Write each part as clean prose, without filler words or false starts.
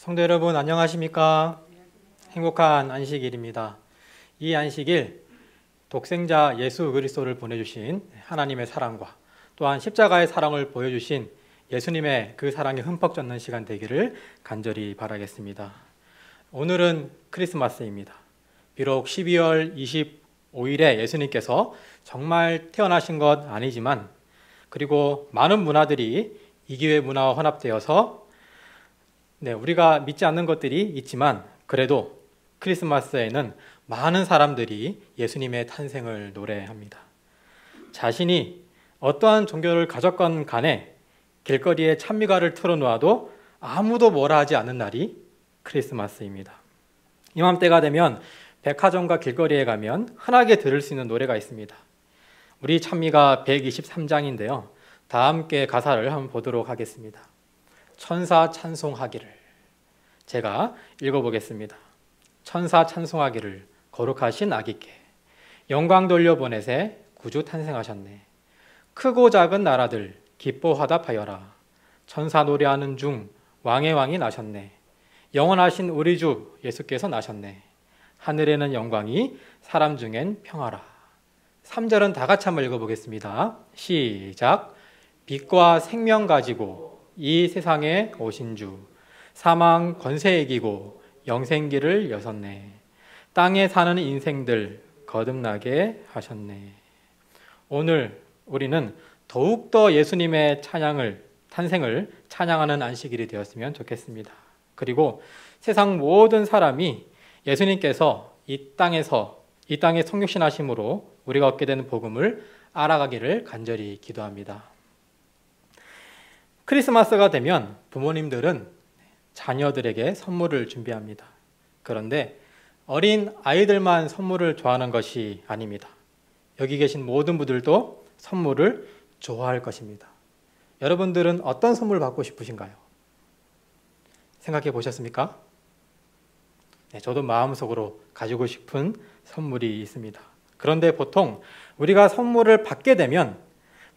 성도 여러분 안녕하십니까? 행복한 안식일입니다. 이 안식일 독생자 예수 그리스도를 보내주신 하나님의 사랑과 또한 십자가의 사랑을 보여주신 예수님의 그 사랑이 흠뻑 젖는 시간 되기를 간절히 바라겠습니다. 오늘은 크리스마스입니다. 비록 12월 25일에 예수님께서 정말 태어나신 것 아니지만 그리고 많은 문화들이 이기회 문화와 혼합되어서 우리가 믿지 않는 것들이 있지만 그래도 크리스마스에는 많은 사람들이 예수님의 탄생을 노래합니다. 자신이 어떠한 종교를 가졌건 간에 길거리에 찬미가를 틀어놓아도 아무도 뭐라 하지 않는 날이 크리스마스입니다. 이맘때가 되면 백화점과 길거리에 가면 흔하게 들을 수 있는 노래가 있습니다. 우리 찬미가 123장인데요. 다 함께 가사를 한번 보도록 하겠습니다. 천사 찬송하기를. 제가 읽어보겠습니다. 천사 찬송하기를 거룩하신 아기께 영광 돌려보내세 구주 탄생하셨네. 크고 작은 나라들 기뻐 화답하여라. 천사 노래하는 중 왕의 왕이 나셨네. 영원하신 우리 주 예수께서 나셨네. 하늘에는 영광이 사람 중엔 평화라. 3절은 다 같이 한번 읽어보겠습니다. 시작. 빛과 생명 가지고 이 세상에 오신 주 사망 권세 이기고 영생기를 여셨네. 땅에 사는 인생들 거듭나게 하셨네. 오늘 우리는 더욱더 예수님의 탄생을 찬양하는 안식일이 되었으면 좋겠습니다. 그리고 세상 모든 사람이 예수님께서 이 땅에 성육신하심으로 우리가 얻게 되는 복음을 알아가기를 간절히 기도합니다. 크리스마스가 되면 부모님들은 자녀들에게 선물을 준비합니다. 그런데 어린 아이들만 선물을 좋아하는 것이 아닙니다. 여기 계신 모든 분들도 선물을 좋아할 것입니다. 여러분들은 어떤 선물 받고 싶으신가요? 생각해 보셨습니까? 저도 마음속으로 가지고 싶은 선물이 있습니다. 그런데 보통 우리가 선물을 받게 되면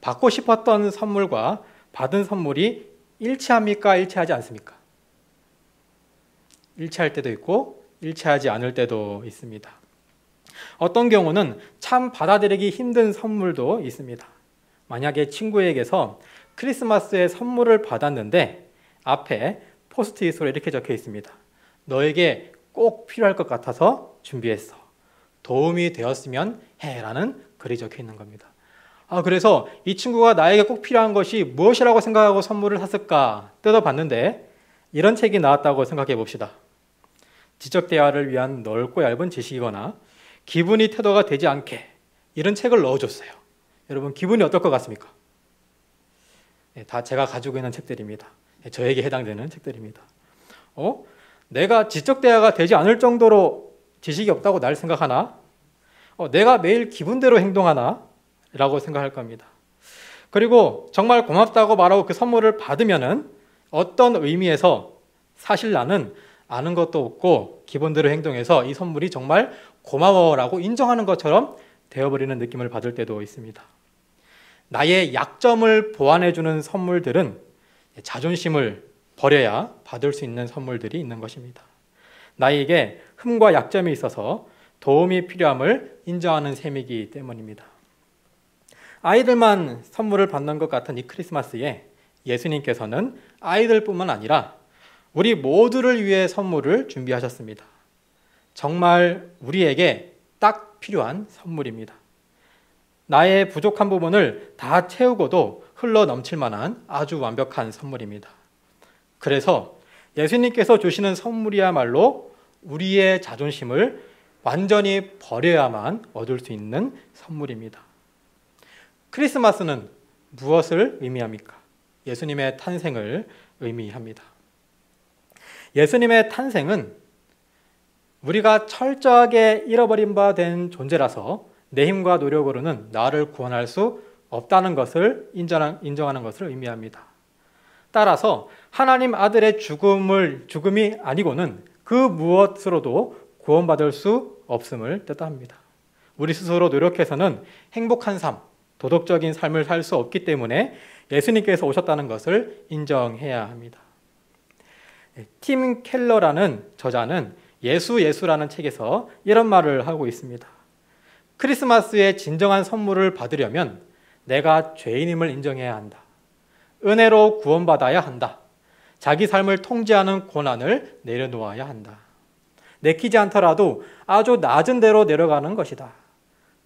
받고 싶었던 선물과 받은 선물이 일치합니까? 일치하지 않습니까? 일치할 때도 있고 일치하지 않을 때도 있습니다. 어떤 경우는 참 받아들이기 힘든 선물도 있습니다. 만약에 친구에게서 크리스마스에 선물을 받았는데 앞에 포스트잇으로 이렇게 적혀 있습니다. 너에게 꼭 필요할 것 같아서 준비했어. 도움이 되었으면 해 라는 글이 적혀 있는 겁니다. 그래서 이 친구가 나에게 꼭 필요한 것이 무엇이라고 생각하고 선물을 샀을까 뜯어봤는데 이런 책이 나왔다고 생각해 봅시다. 지적 대화를 위한 넓고 얇은 지식이거나 기분이 태도가 되지 않게 이런 책을 넣어줬어요. 여러분 기분이 어떨 것 같습니까? 다 제가 가지고 있는 책들입니다. 저에게 해당되는 책들입니다. 내가 지적 대화가 되지 않을 정도로 지식이 없다고 날 생각하나? 내가 매일 기분대로 행동하나? 라고 생각할 겁니다. 그리고 정말 고맙다고 말하고 그 선물을 받으면은 어떤 의미에서 사실 나는 아는 것도 없고 기본대로 행동해서 이 선물이 정말 고마워라고 인정하는 것처럼 되어버리는 느낌을 받을 때도 있습니다. 나의 약점을 보완해주는 선물들은 자존심을 버려야 받을 수 있는 선물들이 있는 것입니다. 나에게 흠과 약점이 있어서 도움이 필요함을 인정하는 셈이기 때문입니다. 아이들만 선물을 받는 것 같은 이 크리스마스에 예수님께서는 아이들뿐만 아니라 우리 모두를 위해 선물을 준비하셨습니다. 정말 우리에게 딱 필요한 선물입니다. 나의 부족한 부분을 다 채우고도 흘러 넘칠 만한 아주 완벽한 선물입니다. 그래서 예수님께서 주시는 선물이야말로 우리의 자존심을 완전히 버려야만 얻을 수 있는 선물입니다. 크리스마스는 무엇을 의미합니까? 예수님의 탄생을 의미합니다. 예수님의 탄생은 우리가 철저하게 잃어버린 바 된 존재라서 내 힘과 노력으로는 나를 구원할 수 없다는 것을 인정하는 것을 의미합니다. 따라서 하나님 아들의 죽음이 아니고는 그 무엇으로도 구원받을 수 없음을 뜻합니다. 우리 스스로 노력해서는 행복한 삶, 도덕적인 삶을 살 수 없기 때문에 예수님께서 오셨다는 것을 인정해야 합니다. 팀 켈러라는 저자는 예수라는 책에서 이런 말을 하고 있습니다. 크리스마스의 진정한 선물을 받으려면 내가 죄인임을 인정해야 한다. 은혜로 구원받아야 한다. 자기 삶을 통제하는 고난을 내려놓아야 한다. 내키지 않더라도 아주 낮은 데로 내려가는 것이다.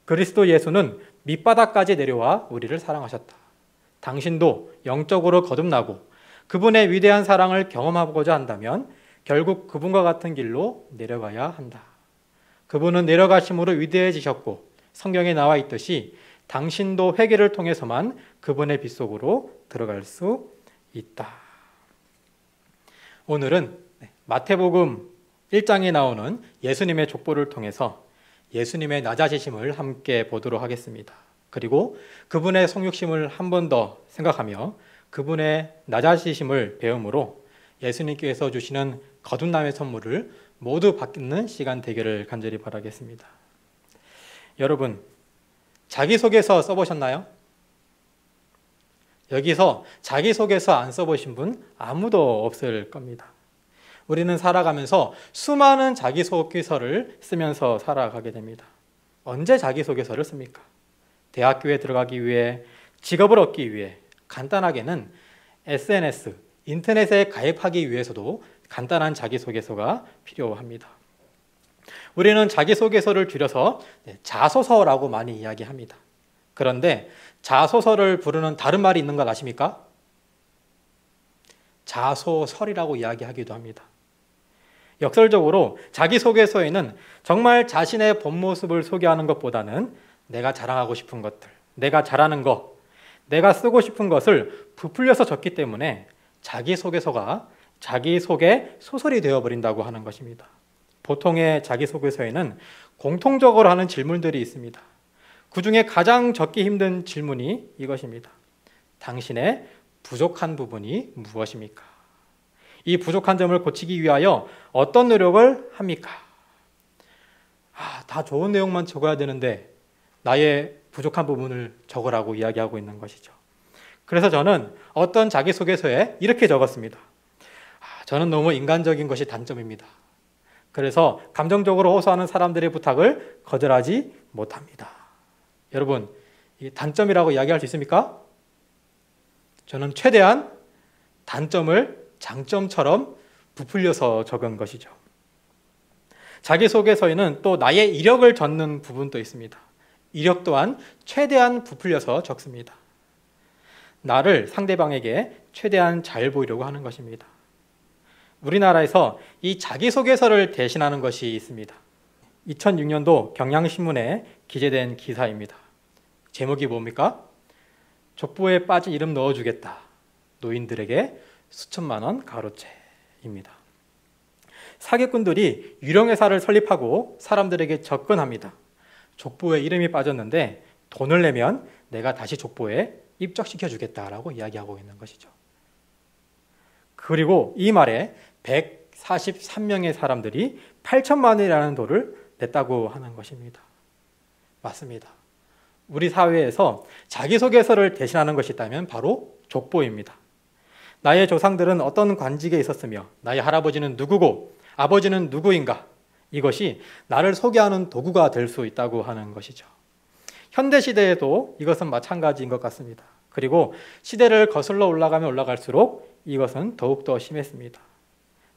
그리스도 예수는 밑바닥까지 내려와 우리를 사랑하셨다. 당신도 영적으로 거듭나고 그분의 위대한 사랑을 경험하고자 한다면 결국 그분과 같은 길로 내려가야 한다. 그분은 내려가심으로 위대해지셨고 성경에 나와 있듯이 당신도 회개를 통해서만 그분의 빛 속으로 들어갈 수 있다. 오늘은 마태복음 1장에 나오는 예수님의 족보를 통해서 예수님의 낮아지심을 함께 보도록 하겠습니다. 그리고 그분의 성육심을 한 번 더 생각하며 그분의 낮아지심을 배움으로 예수님께서 주시는 거듭남의 선물을 모두 받는 시간 되기를 간절히 바라겠습니다. 여러분, 자기소개서 써보셨나요? 여기서 자기소개서 안 써보신 분 아무도 없을 겁니다. 우리는 살아가면서 수많은 자기소개서를 쓰면서 살아가게 됩니다. 언제 자기소개서를 씁니까? 대학교에 들어가기 위해, 직업을 얻기 위해, 간단하게는 SNS, 인터넷에 가입하기 위해서도 간단한 자기소개서가 필요합니다. 우리는 자기소개서를 줄여서 자소서라고 많이 이야기합니다. 그런데 자소서를 부르는 다른 말이 있는 걸 아십니까? 자소설이라고 이야기하기도 합니다. 역설적으로 자기소개서에는 정말 자신의 본 모습을 소개하는 것보다는 내가 자랑하고 싶은 것들, 내가 잘하는 것, 내가 쓰고 싶은 것을 부풀려서 적기 때문에 자기소개서가 자기소개 소설이 되어버린다고 하는 것입니다. 보통의 자기소개서에는 공통적으로 하는 질문들이 있습니다. 그 중에 가장 적기 힘든 질문이 이것입니다. 당신의 부족한 부분이 무엇입니까? 이 부족한 점을 고치기 위하여 어떤 노력을 합니까? 다 좋은 내용만 적어야 되는데 나의 부족한 부분을 적으라고 이야기하고 있는 것이죠. 그래서 저는 어떤 자기소개서에 이렇게 적었습니다. 저는 너무 인간적인 것이 단점입니다. 그래서 감정적으로 호소하는 사람들의 부탁을 거절하지 못합니다. 여러분, 이 단점이라고 이야기할 수 있습니까? 저는 최대한 단점을 장점처럼 부풀려서 적은 것이죠. 자기소개서에는 또 나의 이력을 적는 부분도 있습니다. 이력 또한 최대한 부풀려서 적습니다. 나를 상대방에게 최대한 잘 보이려고 하는 것입니다. 우리나라에서 이 자기소개서를 대신하는 것이 있습니다. 2006년도 경향신문에 기재된 기사입니다. 제목이 뭡니까? 족보에 빠진 이름 넣어주겠다. 노인들에게 수천만 원 가로채입니다. 사기꾼들이 유령회사를 설립하고 사람들에게 접근합니다. 족보에 이름이 빠졌는데 돈을 내면 내가 다시 족보에 입적시켜주겠다라고 이야기하고 있는 것이죠. 그리고 이 말에 143명의 사람들이 8천만 원이라는 돈을 냈다고 하는 것입니다. 맞습니다. 우리 사회에서 자기소개서를 대신하는 것이 있다면 바로 족보입니다. 나의 조상들은 어떤 관직에 있었으며 나의 할아버지는 누구고 아버지는 누구인가, 이것이 나를 소개하는 도구가 될 수 있다고 하는 것이죠. 현대시대에도 이것은 마찬가지인 것 같습니다. 그리고 시대를 거슬러 올라가면 올라갈수록 이것은 더욱더 심했습니다.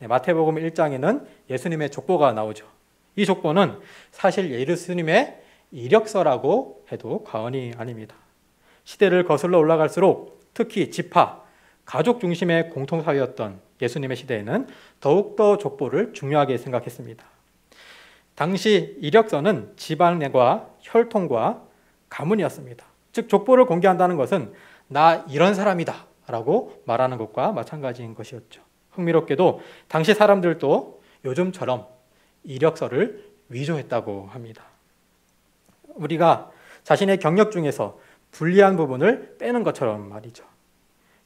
마태복음 1장에는 예수님의 족보가 나오죠. 이 족보는 사실 예수님의 이력서라고 해도 과언이 아닙니다. 시대를 거슬러 올라갈수록 특히 지파, 가족 중심의 공통사회였던 예수님의 시대에는 더욱더 족보를 중요하게 생각했습니다. 당시 이력서는 집안과 혈통과 가문이었습니다. 즉 족보를 공개한다는 것은 나 이런 사람이다 라고 말하는 것과 마찬가지인 것이었죠. 흥미롭게도 당시 사람들도 요즘처럼 이력서를 위조했다고 합니다. 우리가 자신의 경력 중에서 불리한 부분을 빼는 것처럼 말이죠.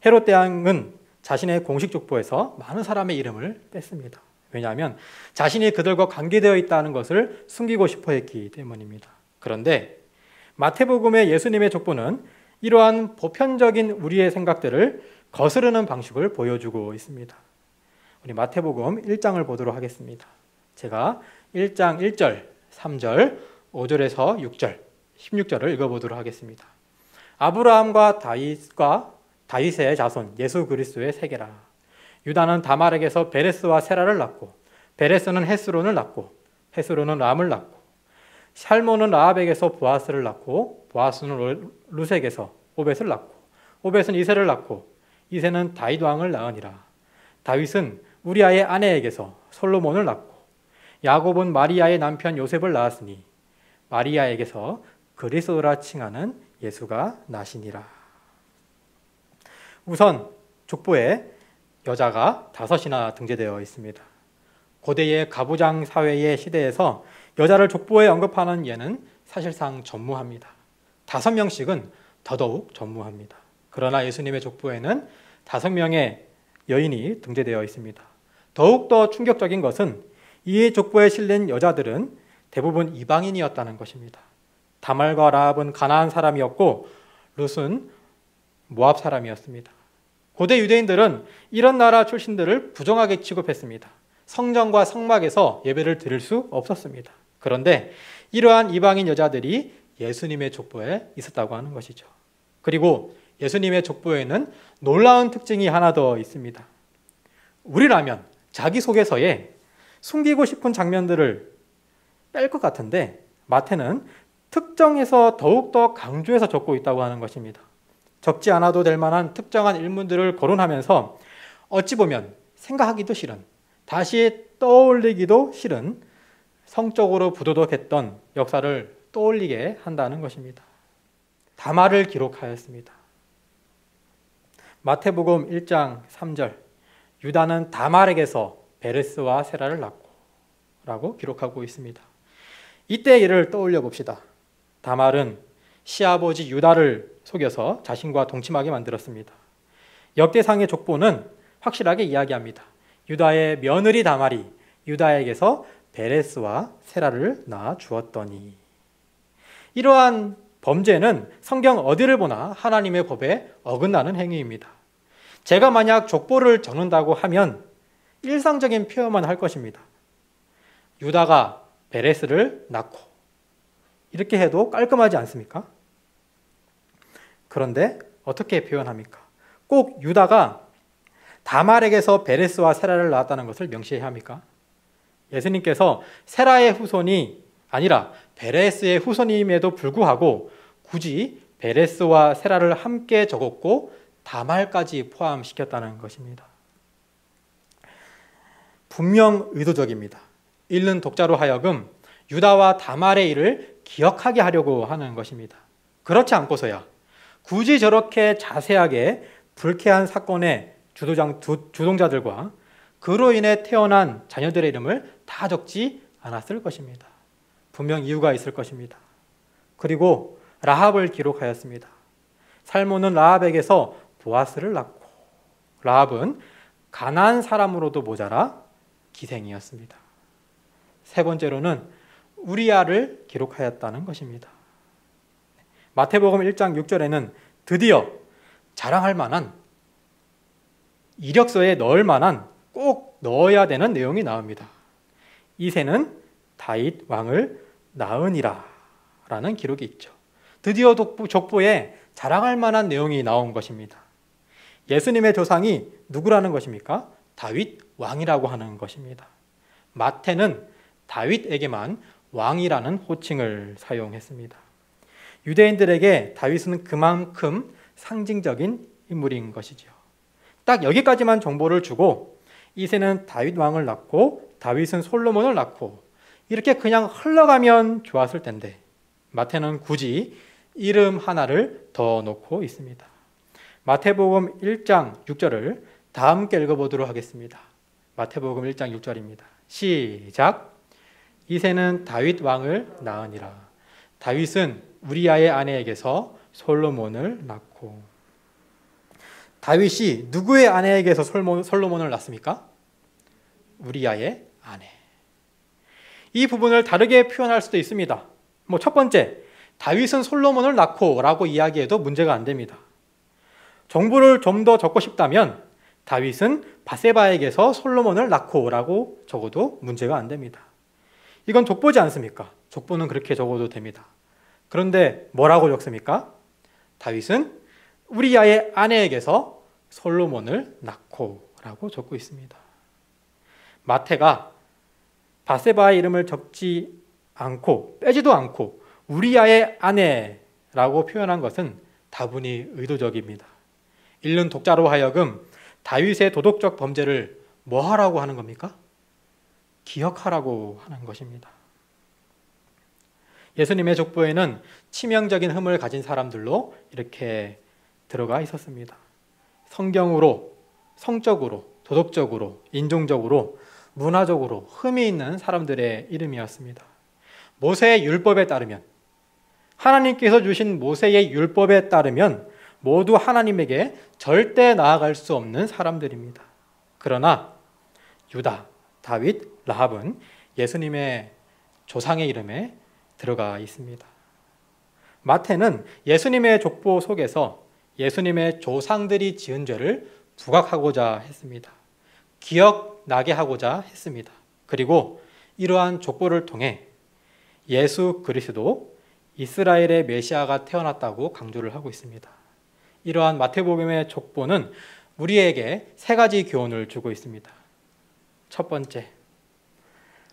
헤롯 대왕은 자신의 공식 족보에서 많은 사람의 이름을 뺐습니다. 왜냐하면 자신이 그들과 관계되어 있다는 것을 숨기고 싶어 했기 때문입니다. 그런데 마태복음의 예수님의 족보는 이러한 보편적인 우리의 생각들을 거스르는 방식을 보여주고 있습니다. 우리 마태복음 1장을 보도록 하겠습니다. 제가 1장 1절, 3절, 5절에서 6절, 16절을 읽어보도록 하겠습니다. 아브라함과 다윗의 자손 예수 그리스도의 세계라. 유다는 다말에게서 베레스와 세라를 낳고 베레스는 헤스론을 낳고 헤스론은 람을 낳고 살몬은 라합에게서 보아스를 낳고 보아스는 루sek에서 오벳을 낳고 오벳은 이새를 낳고 이새는 다윗 왕을 낳으니라. 다윗은 우리아의 아내에게서 솔로몬을 낳고 야곱은 마리아의 남편 요셉을 낳았으니 마리아에게서 그리스도라 칭하는 예수가 나시니라. 우선 족보에 여자가 5이나 등재되어 있습니다. 고대의 가부장 사회의 시대에서 여자를 족보에 언급하는 예는 사실상 전무합니다. 5명씩은 더더욱 전무합니다. 그러나 예수님의 족보에는 5명의 여인이 등재되어 있습니다. 더욱더 충격적인 것은 이 족보에 실린 여자들은 대부분 이방인이었다는 것입니다. 다말과 라합은 가나안 사람이었고 룻은 모압 사람이었습니다. 고대 유대인들은 이런 나라 출신들을 부정하게 취급했습니다. 성전과 성막에서 예배를 드릴 수 없었습니다. 그런데 이러한 이방인 여자들이 예수님의 족보에 있었다고 하는 것이죠. 그리고 예수님의 족보에는 놀라운 특징이 하나 더 있습니다. 우리라면 자기소개서에 숨기고 싶은 장면들을 뺄 것 같은데 마태는 특정해서 더욱더 강조해서 적고 있다고 하는 것입니다. 적지 않아도 될 만한 특정한 일문들을 거론하면서 어찌 보면 생각하기도 싫은, 다시 떠올리기도 싫은 성적으로 부도덕했던 역사를 떠올리게 한다는 것입니다. 다말을 기록하였습니다. 마태복음 1장 3절 유다는 다말에게서 베레스와 세라를 낳고 라고 기록하고 있습니다. 이때 일을 떠올려 봅시다. 다말은 시아버지 유다를 속여서 자신과 동침하게 만들었습니다. 역대상의 족보는 확실하게 이야기합니다. 유다의 며느리 다말이 유다에게서 베레스와 세라를 낳아 주었더니. 이러한 범죄는 성경 어디를 보나 하나님의 법에 어긋나는 행위입니다. 제가 만약 족보를 적는다고 하면 일상적인 표현만 할 것입니다. 유다가 베레스를 낳고 이렇게 해도 깔끔하지 않습니까? 그런데 어떻게 표현합니까? 꼭 유다가 다말에게서 베레스와 세라를 낳았다는 것을 명시해야 합니까? 예수님께서 세라의 후손이 아니라 베레스의 후손임에도 불구하고 굳이 베레스와 세라를 함께 적었고 다말까지 포함시켰다는 것입니다. 분명 의도적입니다. 읽는 독자로 하여금 유다와 다말의 일을 기억하게 하려고 하는 것입니다. 그렇지 않고서야 굳이 저렇게 자세하게 불쾌한 사건의 주동자들과 그로 인해 태어난 자녀들의 이름을 다 적지 않았을 것입니다. 분명 이유가 있을 것입니다. 그리고 라합을 기록하였습니다. 살몬은 라합에게서 보아스를 낳고 라합은 가나안 사람으로도 모자라 기생이었습니다. 세 번째로는 우리아를 기록하였다는 것입니다. 마태복음 1장 6절에는 드디어 자랑할 만한, 이력서에 넣을 만한, 꼭 넣어야 되는 내용이 나옵니다. 이새는 다윗 왕을 낳으니라 라는 기록이 있죠. 드디어 족보에 자랑할 만한 내용이 나온 것입니다. 예수님의 조상이 누구라는 것입니까? 다윗 왕이라고 하는 것입니다. 마태는 다윗에게만 왕이라는 호칭을 사용했습니다. 유대인들에게 다윗은 그만큼 상징적인 인물인 것이죠. 딱 여기까지만 정보를 주고 이새는 다윗 왕을 낳고 다윗은 솔로몬을 낳고 이렇게 그냥 흘러가면 좋았을 텐데 마태는 굳이 이름 하나를 더 넣고 있습니다. 마태복음 1장 6절을 다 함께 읽어보도록 하겠습니다. 마태복음 1장 6절입니다. 시작. 이새는 다윗 왕을 낳으니라. 다윗은 우리아의 아내에게서 솔로몬을 낳고. 다윗이 누구의 아내에게서 솔로몬을 낳습니까? 우리아의 아내. 이 부분을 다르게 표현할 수도 있습니다. 첫 번째, 다윗은 솔로몬을 낳고 라고 이야기해도 문제가 안 됩니다. 정보를 좀 더 적고 싶다면 다윗은 밧세바에게서 솔로몬을 낳고라고 적어도 문제가 안 됩니다. 이건 족보지 않습니까? 족보는 그렇게 적어도 됩니다. 그런데 뭐라고 적습니까? 다윗은 우리야의 아내에게서 솔로몬을 낳고라고 적고 있습니다. 마태가 밧세바의 이름을 적지 않고 빼지도 않고 우리야의 아내라고 표현한 것은 다분히 의도적입니다. 읽는 독자로 하여금 다윗의 도덕적 범죄를 뭐 하라고 하는 겁니까? 기억하라고 하는 것입니다. 예수님의 족보에는 치명적인 흠을 가진 사람들로 이렇게 들어가 있었습니다. 성경으로, 성적으로, 도덕적으로, 인종적으로, 문화적으로 흠이 있는 사람들의 이름이었습니다. 모세의 율법에 따르면, 하나님께서 주신 모세의 율법에 따르면 모두 하나님에게 절대 나아갈 수 없는 사람들입니다. 그러나 유다, 다윗, 라합은 예수님의 조상의 이름에 들어가 있습니다. 마태는 예수님의 족보 속에서 예수님의 조상들이 지은 죄를 부각하고자 했습니다. 기억나게 하고자 했습니다. 그리고 이러한 족보를 통해 예수 그리스도 이스라엘의 메시아가 태어났다고 강조를 하고 있습니다. 이러한 마태복음의 족보는 우리에게 세 가지 교훈을 주고 있습니다. 첫 번째,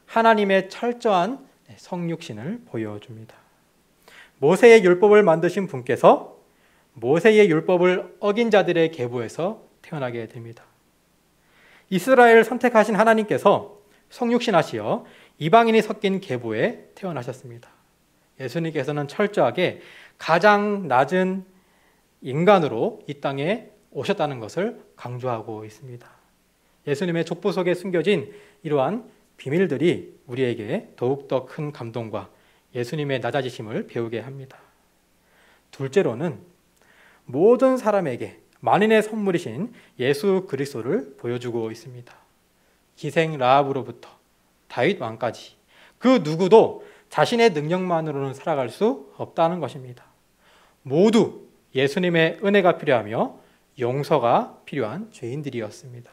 하나님의 철저한 성육신을 보여줍니다. 모세의 율법을 만드신 분께서 모세의 율법을 어긴 자들의 계보에서 태어나게 됩니다. 이스라엘을 선택하신 하나님께서 성육신하시어 이방인이 섞인 계보에 태어나셨습니다. 예수님께서는 철저하게 가장 낮은 인간으로 이 땅에 오셨다는 것을 강조하고 있습니다. 예수님의 족보 속에 숨겨진 이러한 비밀들이 우리에게 더욱더 큰 감동과 예수님의 낮아지심을 배우게 합니다. 둘째로는 모든 사람에게 만인의 선물이신 예수 그리스도를 보여주고 있습니다. 기생 라합으로부터 다윗 왕까지 그 누구도 자신의 능력만으로는 살아갈 수 없다는 것입니다. 모두 예수님의 은혜가 필요하며 용서가 필요한 죄인들이었습니다.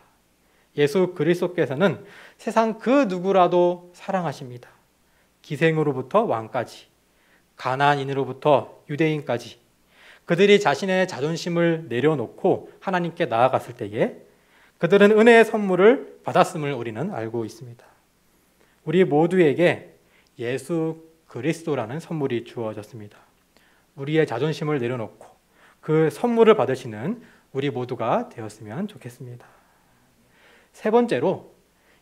예수 그리스도께서는 세상 그 누구라도 사랑하십니다. 기생으로부터 왕까지, 가나안인으로부터 유대인까지 그들이 자신의 자존심을 내려놓고 하나님께 나아갔을 때에 그들은 은혜의 선물을 받았음을 우리는 알고 있습니다. 우리 모두에게 예수 그리스도라는 선물이 주어졌습니다. 우리의 자존심을 내려놓고 그 선물을 받으시는 우리 모두가 되었으면 좋겠습니다. 세 번째로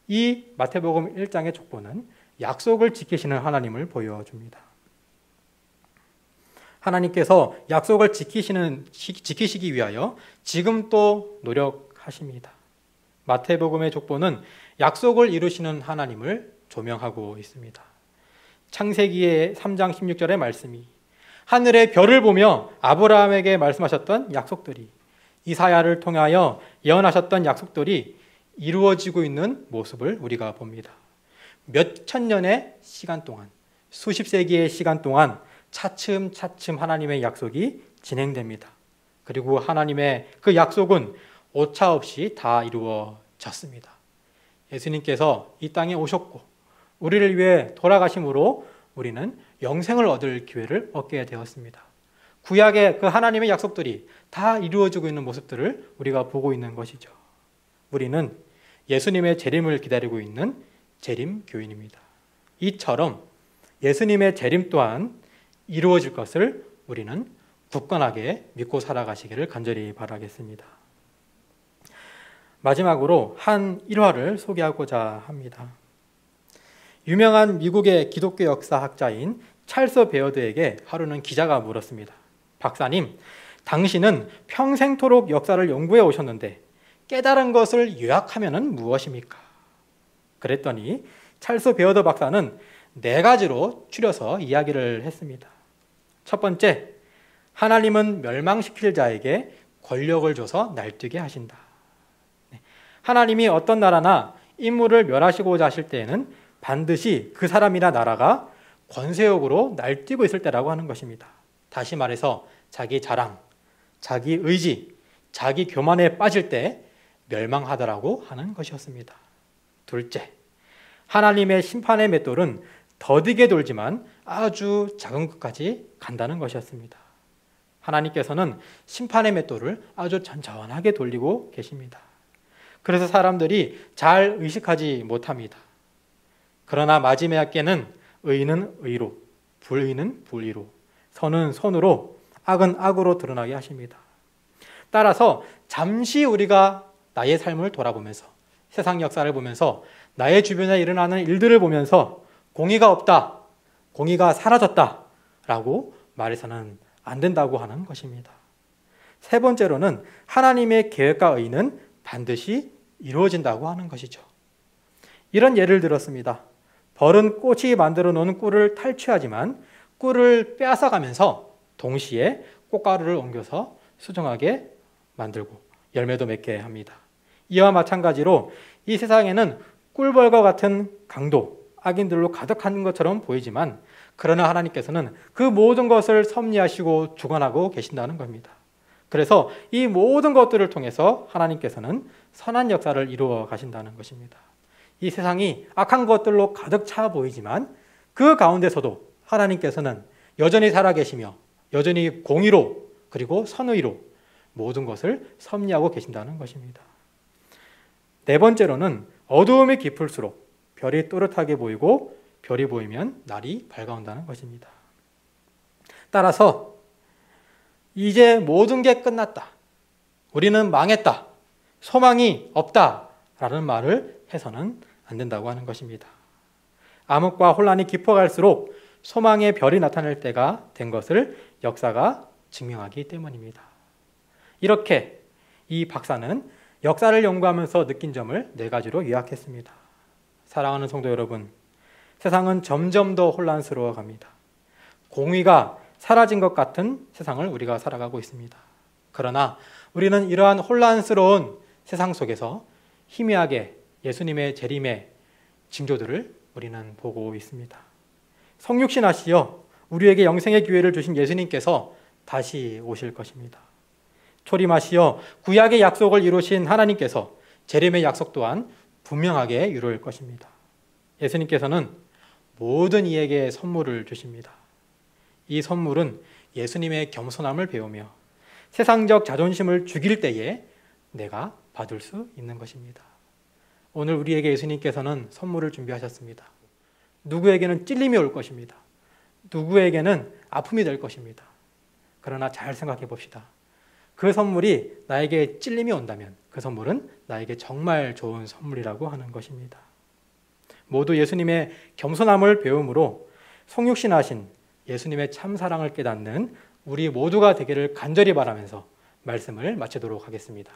이 마태복음 1장의 족보는 약속을 지키시는 하나님을 보여줍니다. 하나님께서 약속을 지키시기 위하여 지금 또 노력하십니다. 마태복음의 족보는 약속을 이루시는 하나님을 조명하고 있습니다. 창세기의 3장 16절의 말씀이 하늘의 별을 보며 아브라함에게 말씀하셨던 약속들이 이사야를 통하여 예언하셨던 약속들이 이루어지고 있는 모습을 우리가 봅니다. 몇 천년의 시간 동안, 수십 세기의 시간 동안 차츰차츰 하나님의 약속이 진행됩니다. 그리고 하나님의 그 약속은 오차 없이 다 이루어졌습니다. 예수님께서 이 땅에 오셨고 우리를 위해 돌아가심으로 우리는 영생을 얻을 기회를 얻게 되었습니다. 구약의 그 하나님의 약속들이 다 이루어지고 있는 모습들을 우리가 보고 있는 것이죠. 우리는 예수님의 재림을 기다리고 있는 재림 교인입니다. 이처럼 예수님의 재림 또한 이루어질 것을 우리는 굳건하게 믿고 살아가시기를 간절히 바라겠습니다. 마지막으로 한 일화를 소개하고자 합니다. 유명한 미국의 기독교 역사학자인 찰스 베어드에게 하루는 기자가 물었습니다. 박사님, 당신은 평생토록 역사를 연구해 오셨는데 깨달은 것을 요약하면 무엇입니까? 그랬더니 찰스 베어드 박사는 4가지로 추려서 이야기를 했습니다. 첫 번째, 하나님은 멸망시킬 자에게 권력을 줘서 날뛰게 하신다. 하나님이 어떤 나라나 인물을 멸하시고자 하실 때에는 반드시 그 사람이나 나라가 권세욕으로 날뛰고 있을 때라고 하는 것입니다. 다시 말해서 자기 자랑, 자기 의지, 자기 교만에 빠질 때 멸망하더라고 하는 것이었습니다. 둘째, 하나님의 심판의 맷돌은 더디게 돌지만 아주 작은 것까지 간다는 것이었습니다. 하나님께서는 심판의 맷돌을 아주 천천하게 돌리고 계십니다. 그래서 사람들이 잘 의식하지 못합니다. 그러나 마지막에는 의는 의로, 불의는 불의로, 선은 선으로, 악은 악으로 드러나게 하십니다. 따라서 잠시 우리가 나의 삶을 돌아보면서, 세상 역사를 보면서, 나의 주변에 일어나는 일들을 보면서 공의가 없다, 공의가 사라졌다 라고 말해서는 안 된다고 하는 것입니다. 세 번째로는 하나님의 계획과 의는 반드시 이루어진다고 하는 것이죠. 이런 예를 들었습니다. 벌은 꽃이 만들어 놓은 꿀을 탈취하지만 꿀을 빼앗아가면서 동시에 꽃가루를 옮겨서 수정하게 만들고 열매도 맺게 합니다. 이와 마찬가지로 이 세상에는 꿀벌과 같은 강도, 악인들로 가득한 것처럼 보이지만 그러나 하나님께서는 그 모든 것을 섭리하시고 주관하고 계신다는 겁니다. 그래서 이 모든 것들을 통해서 하나님께서는 선한 역사를 이루어 가신다는 것입니다. 이 세상이 악한 것들로 가득 차 보이지만 그 가운데서도 하나님께서는 여전히 살아계시며 여전히 공의로 그리고 선의로 모든 것을 섭리하고 계신다는 것입니다. 네 번째로는 어두움이 깊을수록 별이 또렷하게 보이고 별이 보이면 날이 밝아온다는 것입니다. 따라서 이제 모든 게 끝났다, 우리는 망했다, 소망이 없다라는 말을 해서는 안 된다고 하는 것입니다. 암흑과 혼란이 깊어갈수록 소망의 별이 나타날 때가 된 것을 역사가 증명하기 때문입니다. 이렇게 이 박사는 역사를 연구하면서 느낀 점을 네 가지로 요약했습니다. 사랑하는 성도 여러분, 세상은 점점 더 혼란스러워 갑니다. 공의가 사라진 것 같은 세상을 우리가 살아가고 있습니다. 그러나 우리는 이러한 혼란스러운 세상 속에서 희미하게 예수님의 재림의 징조들을 우리는 보고 있습니다. 성육신 하시어 우리에게 영생의 기회를 주신 예수님께서 다시 오실 것입니다. 초림하시어 구약의 약속을 이루신 하나님께서 재림의 약속 또한 분명하게 이루어질 것입니다. 예수님께서는 모든 이에게 선물을 주십니다. 이 선물은 예수님의 겸손함을 배우며 세상적 자존심을 죽일 때에 내가 받을 수 있는 것입니다. 오늘 우리에게 예수님께서는 선물을 준비하셨습니다. 누구에게는 찔림이 올 것입니다. 누구에게는 아픔이 될 것입니다. 그러나 잘 생각해 봅시다. 그 선물이 나에게 찔림이 온다면 그 선물은 나에게 정말 좋은 선물이라고 하는 것입니다. 모두 예수님의 겸손함을 배움으로 성육신하신 예수님의 참사랑을 깨닫는 우리 모두가 되기를 간절히 바라면서 말씀을 마치도록 하겠습니다.